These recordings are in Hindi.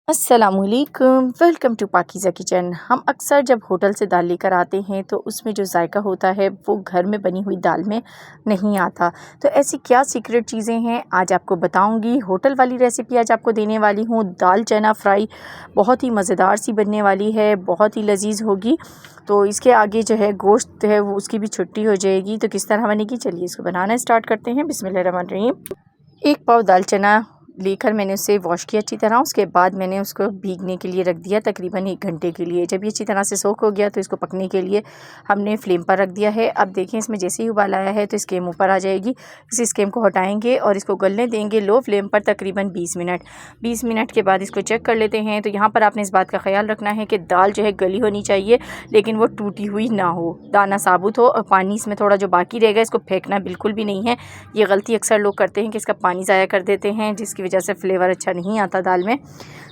अस्सलामुअलैकुम, वेलकम टू पाकीज़ा किचन। हम अक्सर जब होटल से दाल लेकर आते हैं तो उसमें जो जायका होता है वो घर में बनी हुई दाल में नहीं आता। तो ऐसी क्या सीक्रेट चीज़ें हैं आज आपको बताऊंगी। होटल वाली रेसिपी आज आपको देने वाली हूँ। दाल चना फ्राई बहुत ही मज़ेदार सी बनने वाली है, बहुत ही लजीज होगी। तो इसके आगे जो है गोश्त है वो उसकी भी छुट्टी हो जाएगी। तो किस तरह बनेगी, चलिए इसको बनाना स्टार्ट करते हैं। बिस्मिल्लाहिर्रहमानिर्रहीम। 1 पाव दाल चना लेकर मैंने उसे वॉश किया अच्छी तरह। उसके बाद मैंने उसको भीगने के लिए रख दिया तकरीबन 1 घंटे के लिए। जब ये अच्छी तरह से सोख हो गया तो इसको पकने के लिए हमने फ्लेम पर रख दिया है। अब देखें इसमें जैसे ही उबाल आया है तो स्केम ऊपर आ जाएगी। इस स्केम को हटाएंगे और इसको गलने देंगे लो फ्लेम पर तकरीबन 20 मिनट। 20 मिनट के बाद इसको चेक कर लेते हैं। तो यहाँ पर आपने इस बात का ख्याल रखना है कि दाल जो है गली होनी चाहिए लेकिन वो टूटी हुई ना हो, दाना साबुत हो और पानी इसमें थोड़ा जो बाकी रहेगा इसको फेंकना बिल्कुल भी नहीं है। ये गलती अक्सर लोग करते हैं कि इसका पानी ज़ाया कर देते हैं जिसकी वजह से फ्लेवर अच्छा नहीं आता दाल में।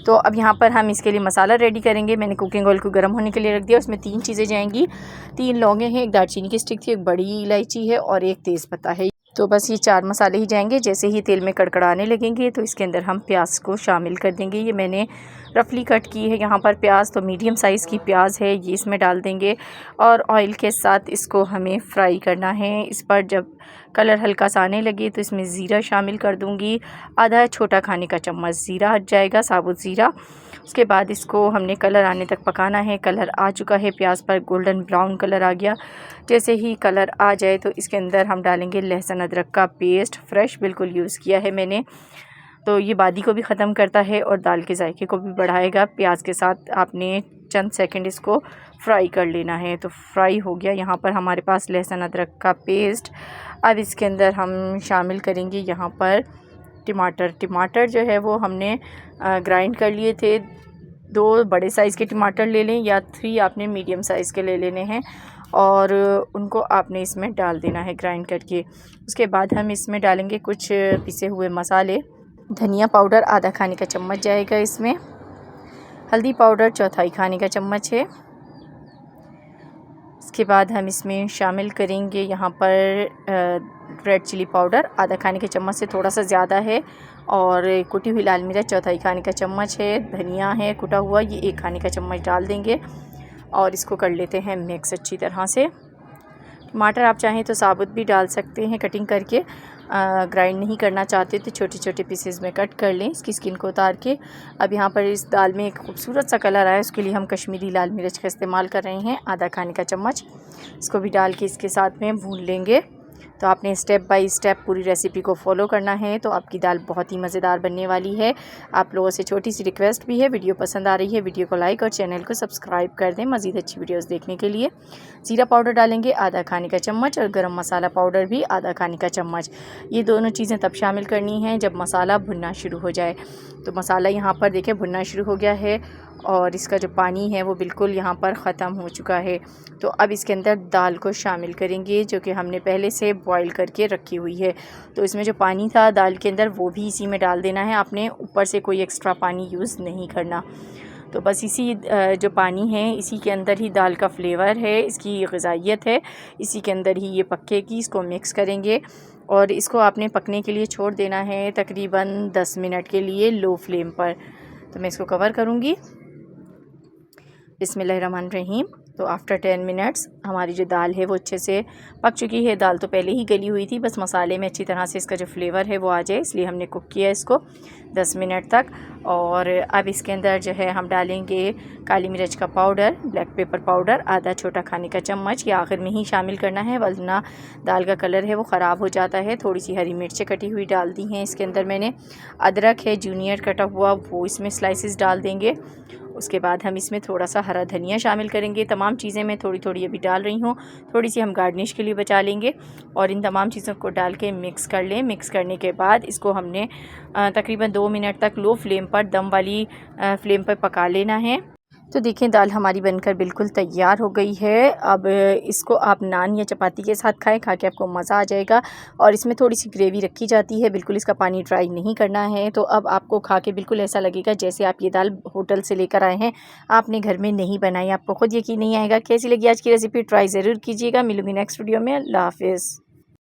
तो अब यहाँ पर हम इसके लिए मसाला रेडी करेंगे। मैंने कुकिंग ऑयल को गर्म होने के लिए रख दिया। उसमें 3 चीज़ें जाएंगी। 3 लौंगे हैं, 1 दालचीनी की स्टिक थी, 1 बड़ी इलायची है और 1 तेज़पत्ता है। तो बस ये 4 मसाले ही जाएंगे। जैसे ही तेल में कड़कड़ाने लगेंगे तो इसके अंदर हम प्याज को शामिल कर देंगे। ये मैंने रफली कट की है यहाँ पर प्याज, तो मीडियम साइज़ की प्याज है, ये इसमें डाल देंगे और ऑयल के साथ इसको हमें फ्राई करना है। इस पर जब कलर हल्का सा आने लगे तो इसमें ज़ीरा शामिल कर दूँगी। आधा छोटा खाने का चम्मच ज़ीरा हट जाएगा, साबुत ज़ीरा। उसके बाद इसको हमने कलर आने तक पकाना है। कलर आ चुका है, प्याज पर गोल्डन ब्राउन कलर आ गया। जैसे ही कलर आ जाए तो इसके अंदर हम डालेंगे लहसुन अदरक का पेस्ट, फ्रेश बिल्कुल यूज़ किया है मैंने। तो ये बादी को भी ख़त्म करता है और दाल के जायके को भी बढ़ाएगा। प्याज के साथ आपने चंद सेकंड इसको फ्राई कर लेना है। तो फ्राई हो गया यहाँ पर हमारे पास लहसुन अदरक का पेस्ट। अब इसके अंदर हम शामिल करेंगे यहाँ पर टमाटर जो है वो हमने ग्राइंड कर लिए थे। 2 बड़े साइज़ के टमाटर ले लें या 3 आपने मीडियम साइज़ के ले लेने हैं और उनको आपने इसमें डाल देना है ग्राइंड करके। उसके बाद हम इसमें डालेंगे कुछ पिसे हुए मसाले। धनिया पाउडर आधा खाने का चम्मच जाएगा इसमें। हल्दी पाउडर चौथाई खाने का चम्मच है। इसके बाद हम इसमें शामिल करेंगे यहाँ पर रेड चिली पाउडर आधा खाने के चम्मच से थोड़ा सा ज़्यादा है और कुटी हुई लाल मिर्च चौथाई खाने का चम्मच है। धनिया है कुटा हुआ, ये 1 खाने का चम्मच डाल देंगे और इसको कर लेते हैं मिक्स अच्छी तरह से। टमाटर आप चाहें तो साबुत भी डाल सकते हैं कटिंग करके। ग्राइंड नहीं करना चाहते तो छोटे छोटे पीसेस में कट कर लें इसकी स्किन को उतार के। अब यहाँ पर इस दाल में एक खूबसूरत सा कलर आया, उसके लिए हम कश्मीरी लाल मिर्च का इस्तेमाल कर रहे हैं आधा खाने का चम्मच। इसको भी डाल के इसके साथ में भून लेंगे। तो आपने स्टेप बाय स्टेप पूरी रेसिपी को फॉलो करना है तो आपकी दाल बहुत ही मज़ेदार बनने वाली है। आप लोगों से छोटी सी रिक्वेस्ट भी है, वीडियो पसंद आ रही है वीडियो को लाइक और चैनल को सब्सक्राइब कर दें मज़ीद अच्छी वीडियोस देखने के लिए। ज़ीरा पाउडर डालेंगे आधा खाने का चम्मच और गरम मसाला पाउडर भी आधा खाने का चम्मच। ये दोनों चीज़ें तब शामिल करनी हैं जब मसाला भुनना शुरू हो जाए। तो मसाला यहाँ पर देखिए भुनना शुरू हो गया है और इसका जो पानी है वो बिल्कुल यहाँ पर ख़त्म हो चुका है। तो अब इसके अंदर दाल को शामिल करेंगे जो कि हमने पहले से बॉईल करके रखी हुई है। तो इसमें जो पानी था दाल के अंदर वो भी इसी में डाल देना है, आपने ऊपर से कोई एक्स्ट्रा पानी यूज़ नहीं करना। तो बस इसी जो पानी है इसी के अंदर ही दाल का फ्लेवर है, इसकी ग़िज़ाइयत है, इसी के अंदर ही ये पकेगी। इसको मिक्स करेंगे और इसको आपने पकने के लिए छोड़ देना है तकरीबन 10 मिनट के लिए लो फ्लेम पर। तो मैं इसको कवर करूँगी। बिस्मिल्लाहिर्रहमानिर्रहीम। तो आफ्टर 10 मिनट्स हमारी जो दाल है वो अच्छे से पक चुकी है। दाल तो पहले ही गली हुई थी, बस मसाले में अच्छी तरह से इसका जो फ्लेवर है वो आ जाए इसलिए हमने कुक किया इसको 10 मिनट तक। और अब इसके अंदर जो है हम डालेंगे काली मिर्च का पाउडर, ब्लैक पेपर पाउडर आधा छोटा खाने का चम्मच। ये आखिर में ही शामिल करना है वरना दाल का कलर है वो ख़राब हो जाता है। थोड़ी सी हरी मिर्चें कटी हुई डाल दी हैं इसके अंदर मैंने। अदरक है जूनियर कटा हुआ वो इसमें स्लाइसेस डाल देंगे। उसके बाद हम इसमें थोड़ा सा हरा धनिया शामिल करेंगे। तमाम चीज़ें मैं थोड़ी थोड़ी अभी डाल रही हूँ, थोड़ी सी हम गार्निश के लिए बचा लेंगे। और इन तमाम चीज़ों को डाल के मिक्स कर लें। मिक्स करने के बाद इसको हमने तकरीबन 2 मिनट तक लो फ्लेम पर दम वाली फ्लेम पर पका लेना है। तो देखें दाल हमारी बनकर बिल्कुल तैयार हो गई है। अब इसको आप नान या चपाती के साथ खाएं, खा के आपको मज़ा आ जाएगा। और इसमें थोड़ी सी ग्रेवी रखी जाती है, बिल्कुल इसका पानी ड्राई नहीं करना है। तो अब आपको खा के बिल्कुल ऐसा लगेगा जैसे आप ये दाल होटल से लेकर आए हैं, आपने घर में नहीं बनाई, आपको ख़ुद यकीन नहीं आएगा। कैसी लगी आज की रेसिपी, ट्राई ज़रूर कीजिएगा। मिलूँगी नेक्स्ट वीडियो में। अल्लाह हाफ़िज़।